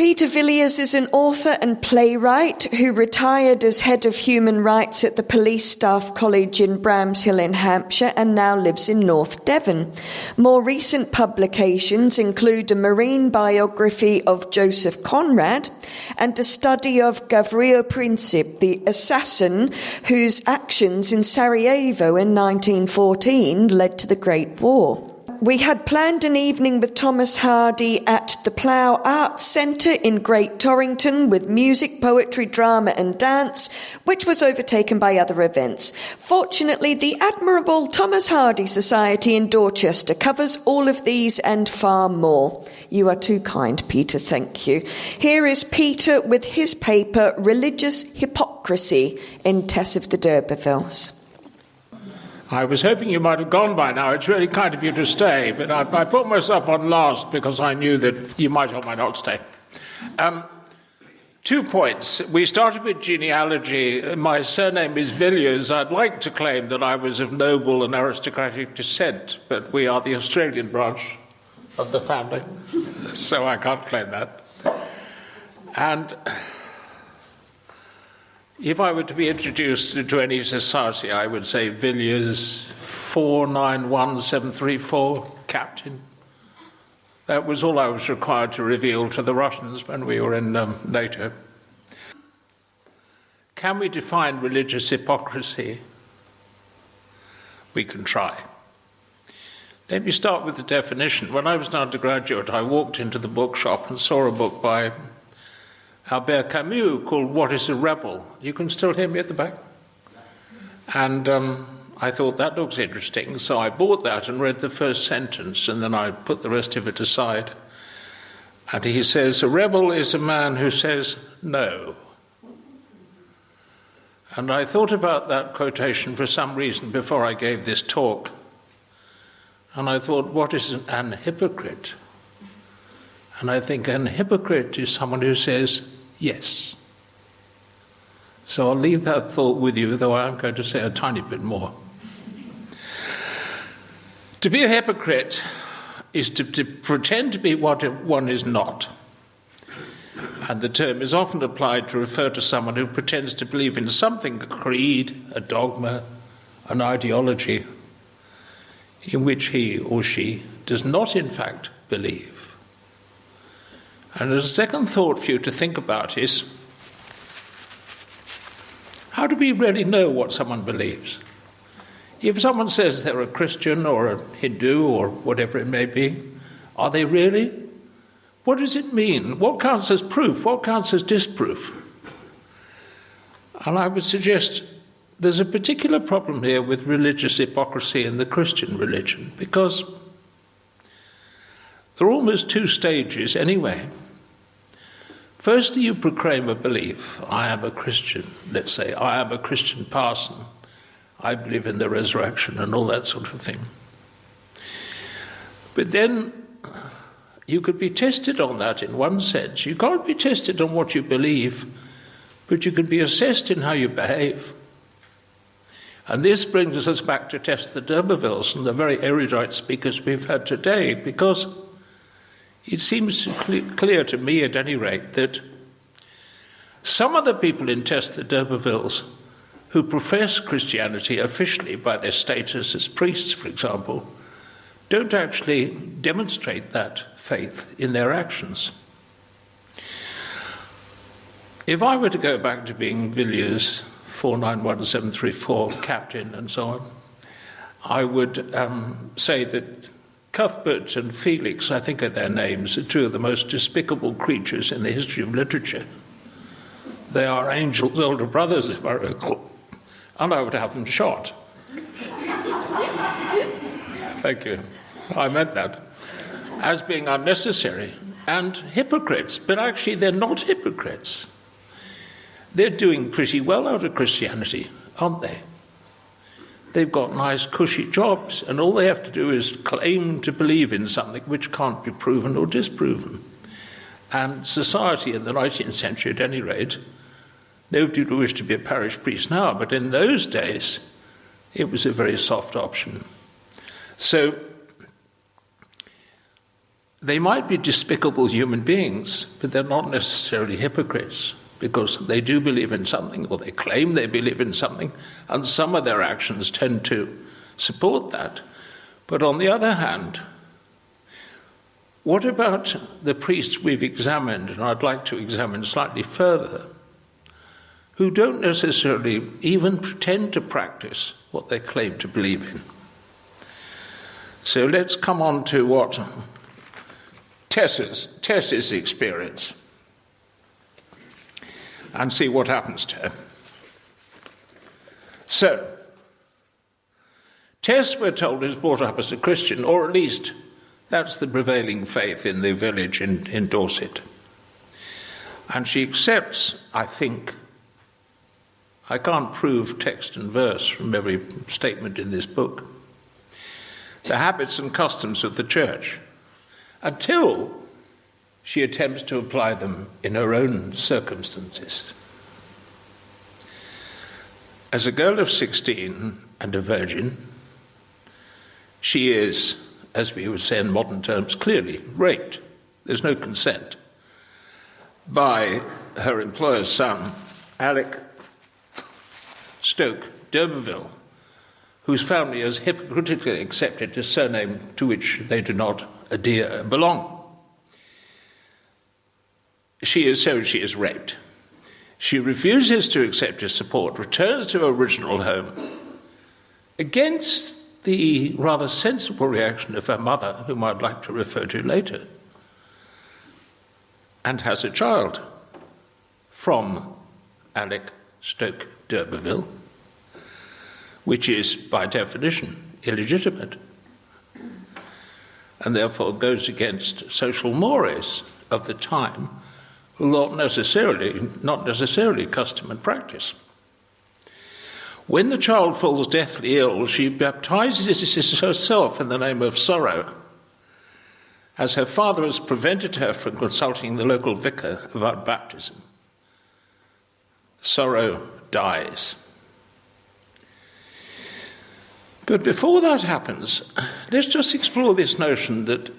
Peter Villiers is an author and playwright who retired as head of human rights at the Police Staff College in Bramshill in Hampshire and now lives in North Devon. More recent publications include a marine biography of Joseph Conrad and a study of Gavrilo Princip, the assassin whose actions in Sarajevo in 1914 led to the Great War. We had planned an evening with Thomas Hardy at the Plough Arts Centre in Great Torrington with music, poetry, drama and dance, which was overtaken by other events. Fortunately, the admirable Thomas Hardy Society in Dorchester covers all of these and far more. You are too kind, Peter, thank you. Here is Peter with his paper, Religious Hypocrisy in Tess of the D'Urbervilles. I was hoping you might have gone by now. It's really kind of you to stay, but I put myself on last because I knew that you might or might not stay. 2 points. We started with genealogy. My surname is Villiers. I'd like to claim that I was of noble and aristocratic descent, but we are the Australian branch of the family, so I can't claim that. And if I were to be introduced to any society, I would say Villiers 491734, captain. That was all I was required to reveal to the Russians when we were in NATO. Can we define religious hypocrisy? We can try. Let me start with the definition. When I was an undergraduate, I walked into the bookshop and saw a book by Albert Camus called What is a Rebel? You can still hear me at the back? And I thought that looks interesting, so I bought that and read the first sentence, and then I put the rest of it aside. And he says, a rebel is a man who says no. And I thought about that quotation for some reason before I gave this talk. And I thought, what is an hypocrite? And I think an hypocrite is someone who says yes. So I'll leave that thought with you, though I'm going to say a tiny bit more. To be a hypocrite is to pretend to be what one is not. And the term is often applied to refer to someone who pretends to believe in something, a creed, a dogma, an ideology, in which he or she does not in fact believe. And a second thought for you to think about is, how do we really know what someone believes? If someone says they're a Christian or a Hindu or whatever it may be, are they really? What does it mean? What counts as proof? What counts as disproof? And I would suggest there's a particular problem here with religious hypocrisy in the Christian religion, because there are almost 2 stages anyway. Firstly, you proclaim a belief. I am a Christian, let's say. I am a Christian parson. I believe in the resurrection and all that sort of thing. But then you could be tested on that in one sense. You can't be tested on what you believe, but you can be assessed in how you behave. And this brings us back to Tess the D'Urbervilles and the very erudite speakers we've had today, because it seems clear to me, at any rate, that some of the people in Tess the D'Urbervilles who profess Christianity officially by their status as priests, for example, don't actually demonstrate that faith in their actions. If I were to go back to being Villiers 491734, captain and so on, I would say that Cuthbert and Felix, I think are their names, are 2 of the most despicable creatures in the history of literature. They are Angel's older brothers, if I recall, and I would have them shot. Thank you. I meant that. As being unnecessary and hypocrites, but actually they're not hypocrites. They're doing pretty well out of Christianity, aren't they? They've got nice, cushy jobs, and all they have to do is claim to believe in something which can't be proven or disproven. And society in the 19th century, at any rate, nobody would wish to be a parish priest now, but in those days, it was a very soft option. So, they might be despicable human beings, but they're not necessarily hypocrites, because they do believe in something, or they claim they believe in something, and some of their actions tend to support that. But on the other hand, what about the priests we've examined, and I'd like to examine slightly further, who don't necessarily even pretend to practice what they claim to believe in? So let's come on to what Tess's experience, and see what happens to her. So, Tess, we're told, is brought up as a Christian, or at least that's the prevailing faith in the village in Dorset. And she accepts, I think, I can't prove text and verse from every statement in this book, the habits and customs of the church, until she attempts to apply them in her own circumstances. As a girl of 16 and a virgin, she is, as we would say in modern terms, clearly raped. There's no consent, by her employer's son, Alec Stoke d'Urberville, whose family has hypocritically accepted a surname to which they do not belong. She is raped. She refuses to accept his support, returns to her original home, against the rather sensible reaction of her mother, whom I'd like to refer to later, and has a child from Alec Stoke d'Urberville, which is, by definition, illegitimate, and therefore goes against social mores of the time, not necessarily custom and practice. When the child falls deathly ill, she baptizes herself in the name of sorrow, as her father has prevented her from consulting the local vicar about baptism. Sorrow dies. But before that happens, let's just explore this notion that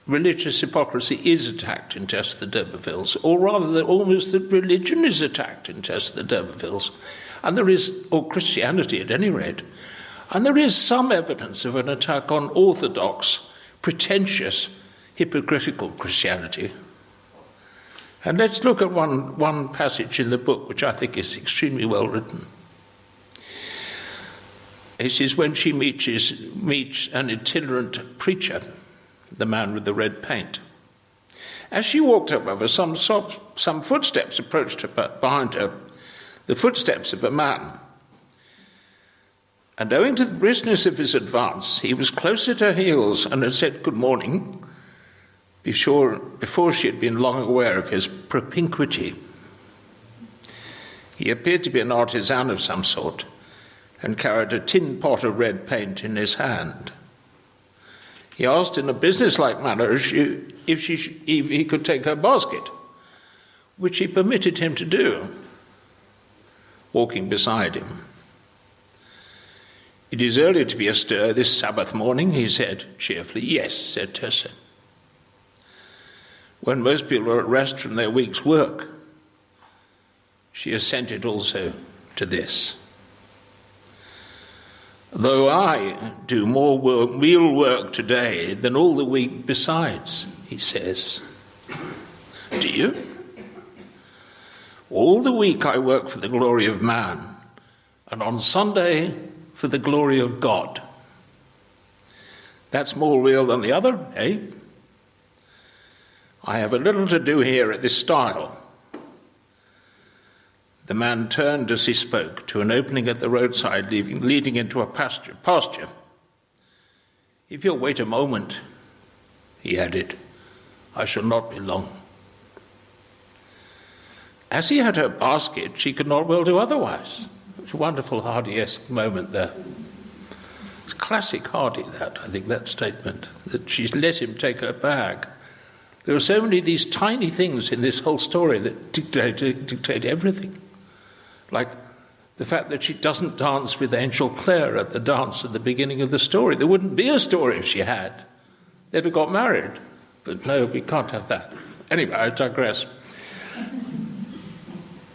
religious hypocrisy is attacked in Tess the d'Urbervilles, or rather that almost that religion is attacked in Tess the d'Urbervilles, and there is, or Christianity at any rate, and there is some evidence of an attack on orthodox, pretentious, hypocritical Christianity. And let's look at one passage in the book which I think is extremely well written. It is when she meets an itinerant preacher, the man with the red paint. As she walked up over some footsteps approached her behind her, the footsteps of a man. And owing to the briskness of his advance, he was close at her heels and had said good morning before she had been long aware of his propinquity. He appeared to be an artisan of some sort and carried a tin pot of red paint in his hand. He asked in a businesslike manner if he could take her basket, which she permitted him to do, walking beside him. "It is early to be astir this Sabbath morning," he said cheerfully. "Yes," said Tessa. "When most people are at rest from their week's work." She assented also to this. "Though I do more real work today than all the week besides," he says. "Do you?" "All the week I work for the glory of man, and on Sunday for the glory of God. That's more real than the other, eh? I have a little to do here at this stile." The man turned as he spoke to an opening at the roadside leading into a pasture. "If you'll wait a moment," he added, "I shall not be long." As he had her basket, she could not well do otherwise. It's a wonderful Hardy-esque moment there. It's classic Hardy, that, I think, that statement, that she's let him take her bag. There are so many of these tiny things in this whole story that dictate everything. Like the fact that she doesn't dance with Angel Clare at the dance at the beginning of the story. There wouldn't be a story if she had. They'd have got married. But no, we can't have that. Anyway, I digress.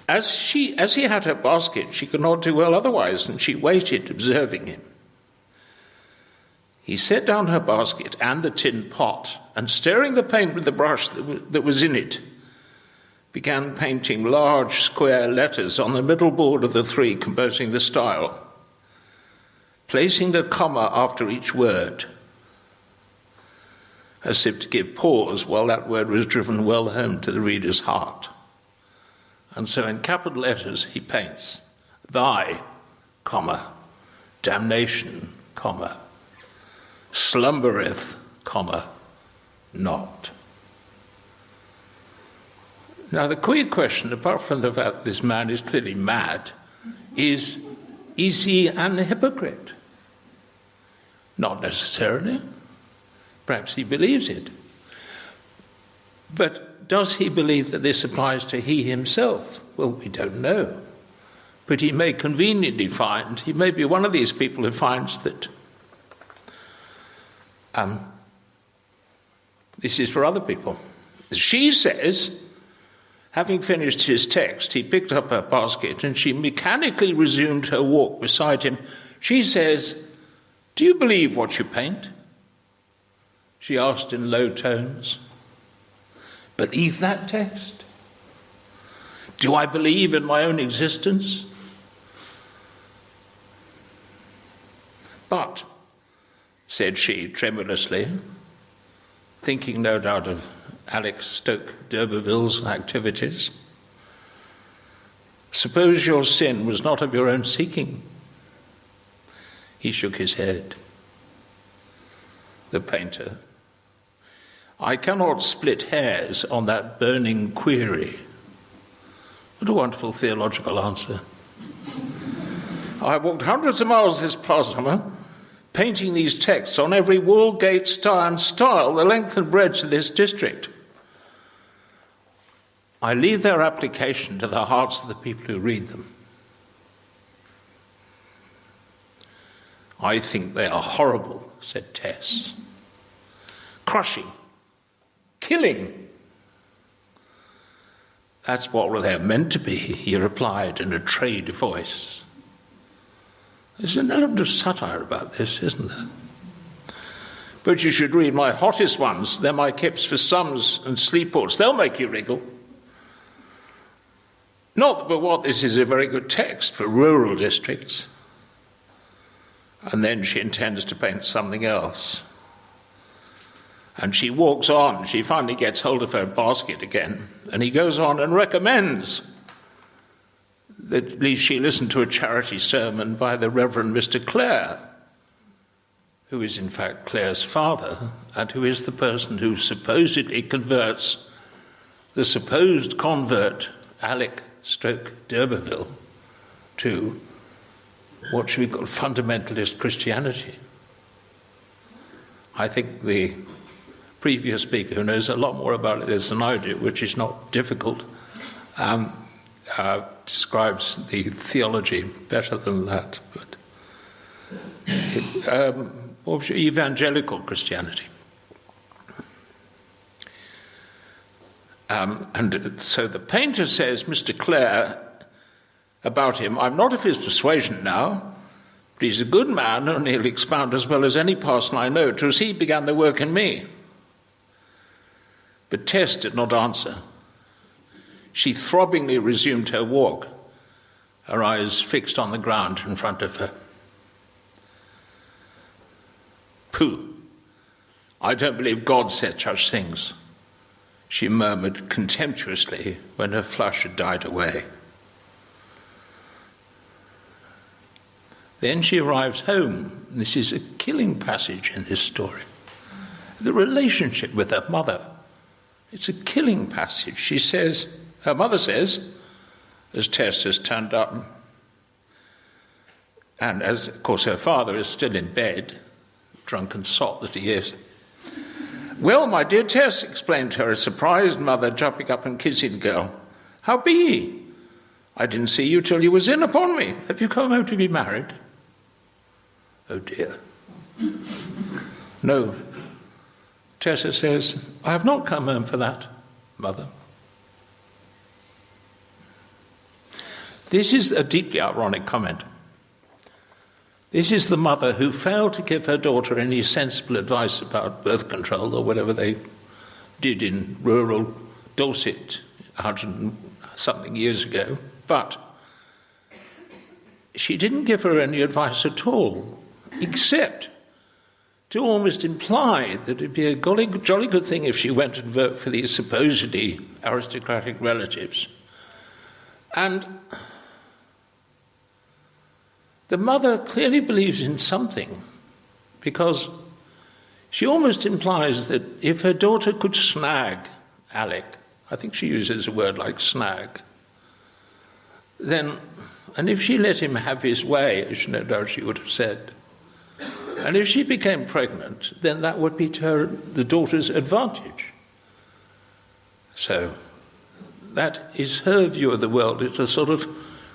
As he had her basket, she could not do well otherwise, and she waited, observing him. He set down her basket and the tin pot, and stirring the paint with the brush that was in it, began painting large square letters on the middle board of the three composing the style, placing the comma after each word, as if to give pause while that word was driven well home to the reader's heart. And so in capital letters he paints, thy, comma, damnation, comma, slumbereth, comma, not. Now the queer question, apart from the fact this man is clearly mad, is he an hypocrite? Not necessarily. Perhaps he believes it. But does he believe that this applies to he himself? Well, we don't know. But he may conveniently find, he may be one of these people who finds that this is for other people. She says, having finished his text, he picked up her basket and she mechanically resumed her walk beside him. She says, "Do you believe what you paint?" She asked in low tones. Believe that text? Do I believe in my own existence? But, said she tremulously, thinking no doubt of Alec d'Urberville's activities, suppose your sin was not of your own seeking? He shook his head. The painter, I cannot split hairs on that burning query. What a wonderful theological answer. I have walked hundreds of miles this past summer, painting these texts on every wall, gate, star and stile, the length and breadth of this district. I leave their application to the hearts of the people who read them. I think they are horrible, said Tess. Crushing. Killing. That's what they're meant to be, he replied in a trade voice. There's an element of satire about this, isn't there? But you should read my hottest ones. They're my kips for sums and sleeports. They'll make you wriggle. Not but what this is a very good text for rural districts. And then she intends to paint something else. And she walks on. She finally gets hold of her basket again. And he goes on and recommends that at least she listen to a charity sermon by the Reverend Mr. Clare, who is in fact Clare's father, and who is the person who supposedly converts the supposed convert, Alec d'Urberville, to what should be called fundamentalist Christianity. I think the previous speaker, who knows a lot more about this than I do, which is not difficult, describes the theology better than that. But evangelical Christianity. And so the painter says, Mr. Clare, about him, I'm not of his persuasion now, but he's a good man, and he'll expound as well as any parson I know, 'twas he began the work in me. But Tess did not answer. She throbbingly resumed her walk, her eyes fixed on the ground in front of her. Pooh, I don't believe God said such things, she murmured contemptuously when her flush had died away. Then she arrives home. This is a killing passage in this story. The relationship with her mother. It's a killing passage. She says, her mother says, as Tess has turned up, and as, of course, her father is still in bed, drunken sot that he is. Well, my dear Tess, explained her surprised mother, jumping up and kissing the girl. How be ye? I didn't see you till you was in upon me. Have you come home to be married? Oh dear. No, Tessa says, "I have not come home for that, Mother." This is a deeply ironic comment. This is the mother who failed to give her daughter any sensible advice about birth control or whatever they did in rural Dorset 100-something years ago, but she didn't give her any advice at all, except to almost imply that it'd be a jolly good thing if she went and voted for these supposedly aristocratic relatives. And the mother clearly believes in something, because she almost implies that if her daughter could snag Alec, I think she uses a word like snag, then, and if she let him have his way, as no doubt she would have said, and if she became pregnant, then that would be to the daughter's advantage. So that is her view of the world. It's a sort of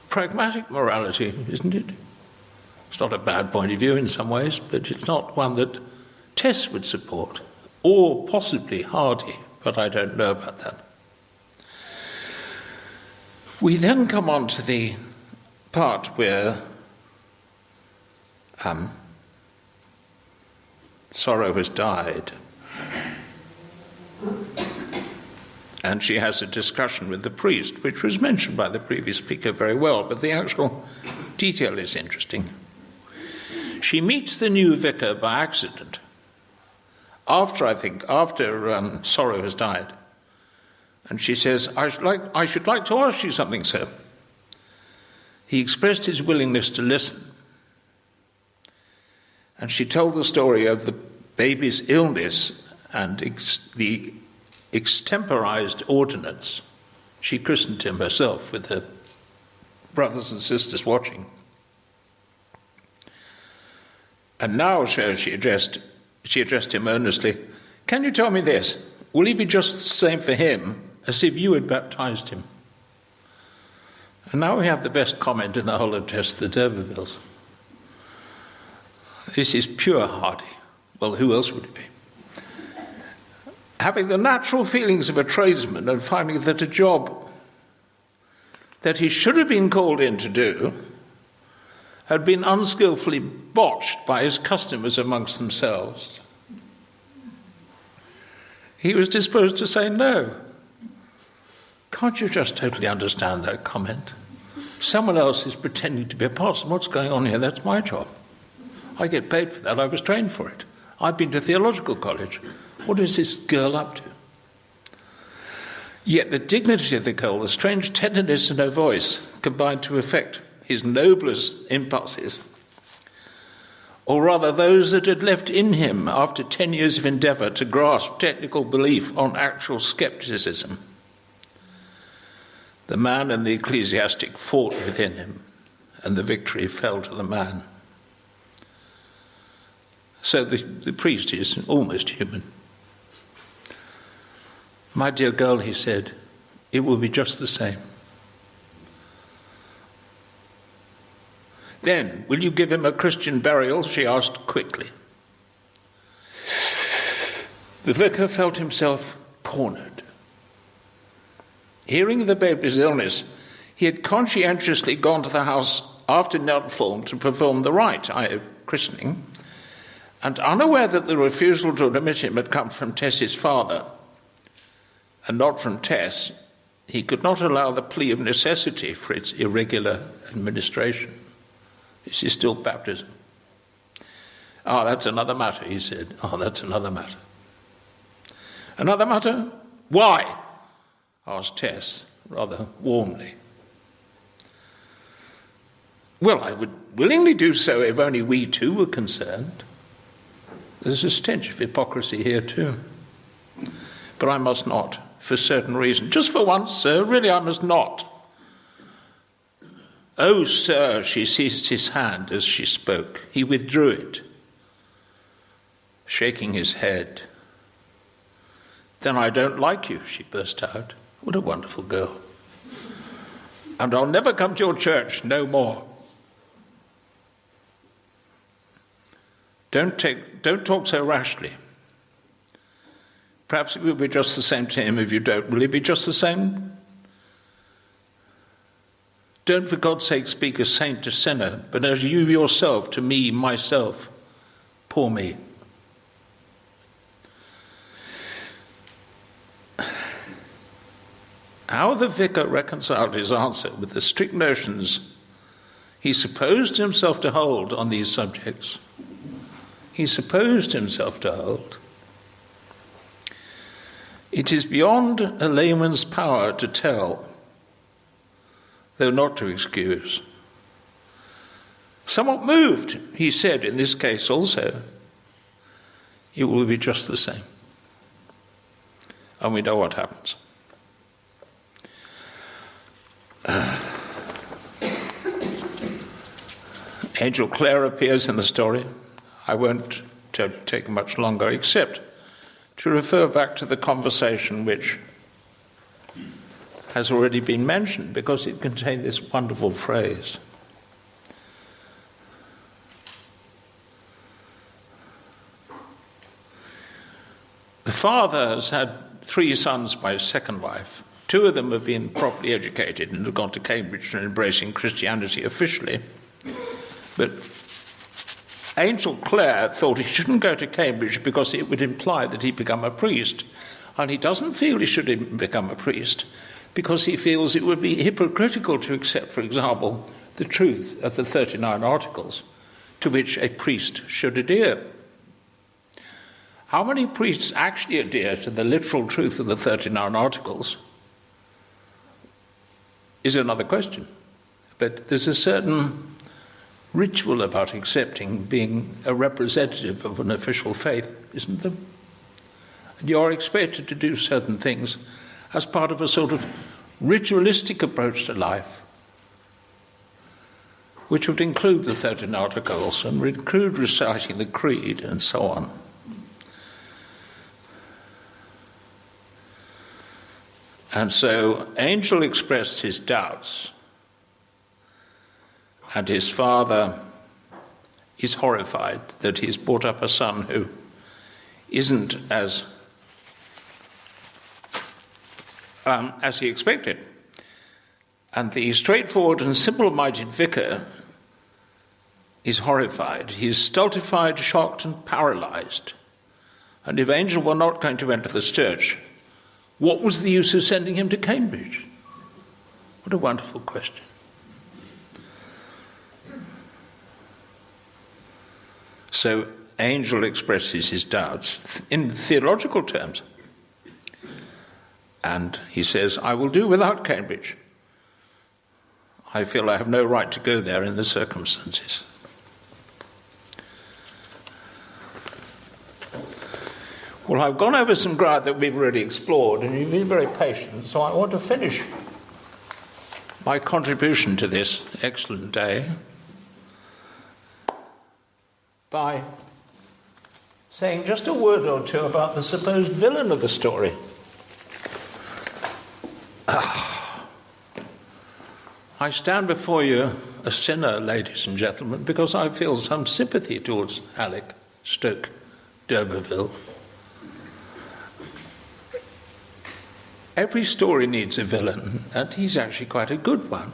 pragmatic morality, isn't it? It's not a bad point of view in some ways, but it's not one that Tess would support, or possibly Hardy, but I don't know about that. We then come on to the part where Sorrow has died, and she has a discussion with the priest, which was mentioned by the previous speaker very well, but the actual detail is interesting. She meets the new vicar by accident, after Sorrow has died. And she says, I should like to ask you something, sir. He expressed his willingness to listen. And she told the story of the baby's illness and the extemporized ordinance. She christened him herself with her brothers and sisters watching. And now, sir, she addressed him earnestly. Can you tell me this? Will he be just the same for him as if you had baptized him? And now we have the best comment in the whole of Tess, the D'Urbervilles. This is pure Hardy. Well, who else would it be? Having the natural feelings of a tradesman and finding that a job that he should have been called in to do had been unskillfully botched by his customers amongst themselves, he was disposed to say no. Can't you just totally understand that comment? Someone else is pretending to be a parson. What's going on here? That's my job. I get paid for that. I was trained for it. I've been to theological college. What is this girl up to? Yet the dignity of the girl, the strange tenderness in her voice, combined to effect his noblest impulses, or rather those that had left in him after 10 years of endeavour to grasp technical belief on actual scepticism. The man and the ecclesiastic fought within him, and the victory fell to the man. So the priest is almost human. My dear girl, he said, it will be just the same. Then, will you give him a Christian burial? She asked quickly. The vicar felt himself cornered. Hearing of the baby's illness, he had conscientiously gone to the house after nightfall to perform the rite, i.e. christening, and unaware that the refusal to admit him had come from Tess's father and not from Tess, he could not allow the plea of necessity for its irregular administration. This is still baptism. That's another matter, he said. That's another matter. Another matter? Why? Asked Tess, rather warmly. Well, I would willingly do so if only we too were concerned. There's a stench of hypocrisy here too. But I must not, for certain reason. Just for once, sir, really I must not. Oh, sir, she seized his hand as she spoke. He withdrew it, shaking his head. Then I don't like you, she burst out. What a wonderful girl. And I'll never come to your church no more. Don't talk so rashly. Perhaps it will be just the same to him if you don't. Will it be just the same? Don't for God's sake speak as saint to sinner, but as you yourself to me, myself, poor me. How the vicar reconciled his answer with the strict notions he supposed himself to hold on these subjects. He supposed himself to hold. It is beyond a layman's power to tell, though not to excuse. Somewhat moved, he said in this case also, it will be just the same. And we know what happens. Angel Clare appears in the story. I won't take much longer, except to refer back to the conversation which has already been mentioned, because it contained this wonderful phrase. The father has had 3 sons by his second wife. 2 of them have been properly educated and have gone to Cambridge and embracing Christianity officially. But Angel Clare thought he shouldn't go to Cambridge because it would imply that he'd become a priest. And he doesn't feel he should become a priest because he feels it would be hypocritical to accept, for example, the truth of the 39 Articles to which a priest should adhere. How many priests actually adhere to the literal truth of the 39 Articles is another question. But there's a certain ritual about accepting being a representative of an official faith, isn't there? And you're expected to do certain things as part of a sort of ritualistic approach to life, which would include the 13 Articles and would include reciting the Creed and so on. And so Angel expressed his doubts, and his father is horrified that he's brought up a son who isn't as he expected. And the straightforward and simple-minded vicar is horrified. He's stultified, shocked, and paralyzed. And if Angel were not going to enter the church, what was the use of sending him to Cambridge? What a wonderful question. So Angel expresses his doubts in theological terms. And he says, I will do without Cambridge. I feel I have no right to go there in the circumstances. Well, I've gone over some ground that we've already explored, and you've been very patient, so I want to finish my contribution to this excellent day by saying just a word or two about the supposed villain of the story. I stand before you a sinner, ladies and gentlemen, because I feel some sympathy towards Alec d'Urberville. Every story needs a villain, and he's actually quite a good one.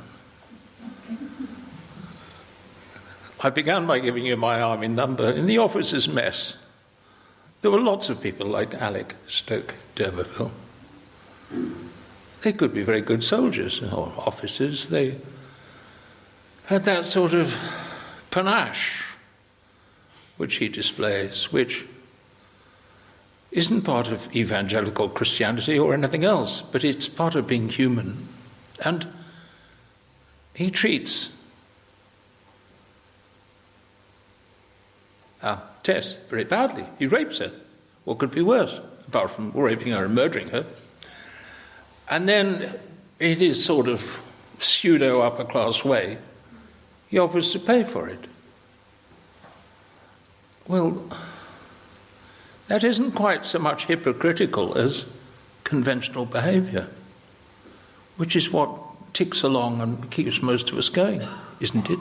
I began by giving you my army number. In the officers' mess, there were lots of people like Alec d'Urberville. They could be very good soldiers or officers. They had that sort of panache which he displays, which isn't part of evangelical Christianity or anything else, but it's part of being human. And he treats Tess very badly. He rapes her. What could be worse, apart from raping her and murdering her? And then, in his sort of pseudo-upper-class way, he offers to pay for it. Well, that isn't quite so much hypocritical as conventional behaviour, which is what ticks along and keeps most of us going, isn't it?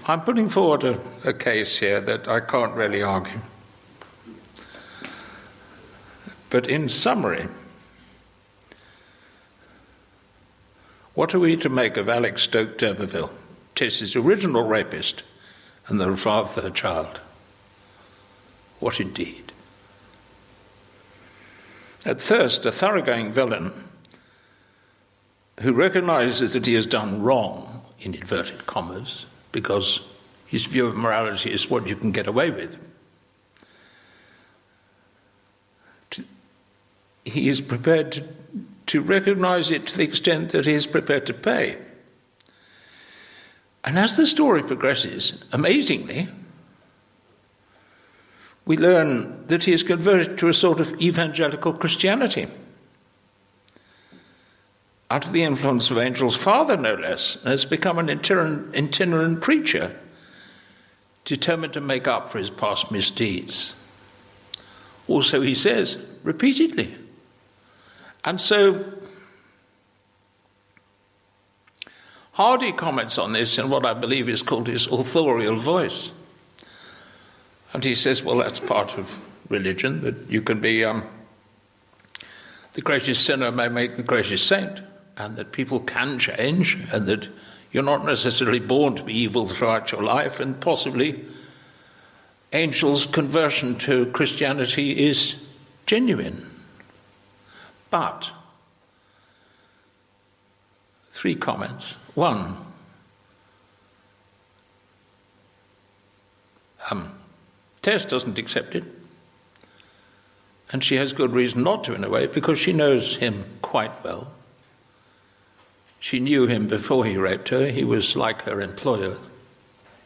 I'm putting forward a case here that I can't really argue. But in summary, what are we to make of Alec Stoke d'Urberville, Tess's original rapist and the father of her child? What indeed? At first, a thoroughgoing villain who recognises that he has done wrong, in inverted commas, because his view of morality is what you can get away with. He is prepared to recognise it to the extent that he is prepared to pay. And as the story progresses, amazingly, we learn that he is converted to a sort of evangelical Christianity, under the influence of Angel's father, no less, and has become an itinerant preacher, determined to make up for his past misdeeds. Also, he says, repeatedly. And so, Hardy comments on this in what I believe is called his authorial voice. And he says, well, that's part of religion, that you can be the greatest sinner may make the greatest saint, and that people can change, and that you're not necessarily born to be evil throughout your life, and possibly Angel's conversion to Christianity is genuine. But, 3 comments. 1, Tess doesn't accept it, and she has good reason not to, in a way, because she knows him quite well. She knew him before he raped her. He was like her employer.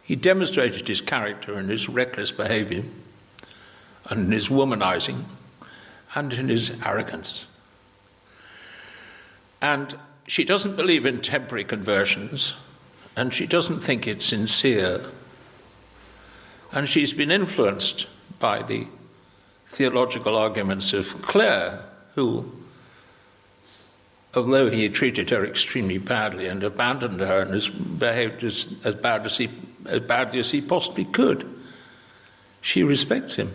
He demonstrated his character in his reckless behaviour, and in his womanising, and in his arrogance. And she doesn't believe in temporary conversions, and she doesn't think it's sincere. And she's been influenced by the theological arguments of Clare, who, although he had treated her extremely badly and abandoned her and has behaved as badly as he possibly could, she respects him.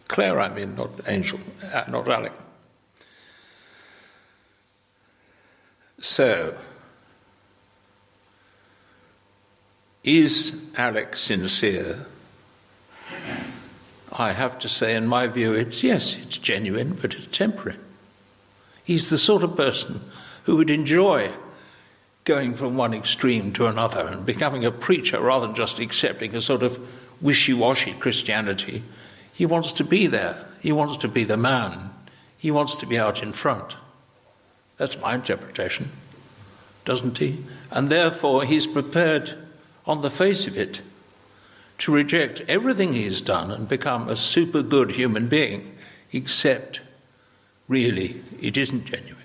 Clare, I mean, not Angel, not Alec. So, is Alec sincere? I have to say, in my view, it's genuine, but it's temporary. He's the sort of person who would enjoy going from one extreme to another and becoming a preacher rather than just accepting a sort of wishy-washy Christianity. He wants to be there. He wants to be the man. He wants to be out in front. That's my interpretation, doesn't he? And therefore he's prepared, on the face of it, to reject everything he's done and become a super good human being, except really it isn't genuine.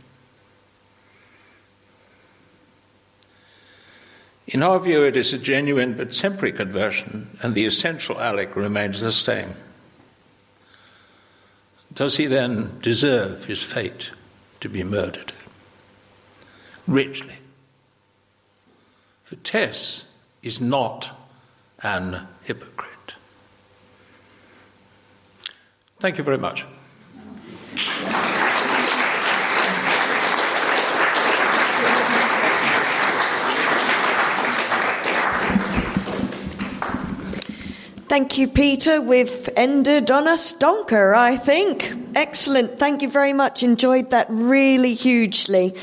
In our view, it is a genuine but temporary conversion, and the essential Alec remains the same. Does he then deserve his fate to be murdered? Richly. For Tess is not an hypocrite. Thank you very much. Thank you, Peter. We've ended on a stonker, I think. Excellent. Thank you very much. Enjoyed that really hugely.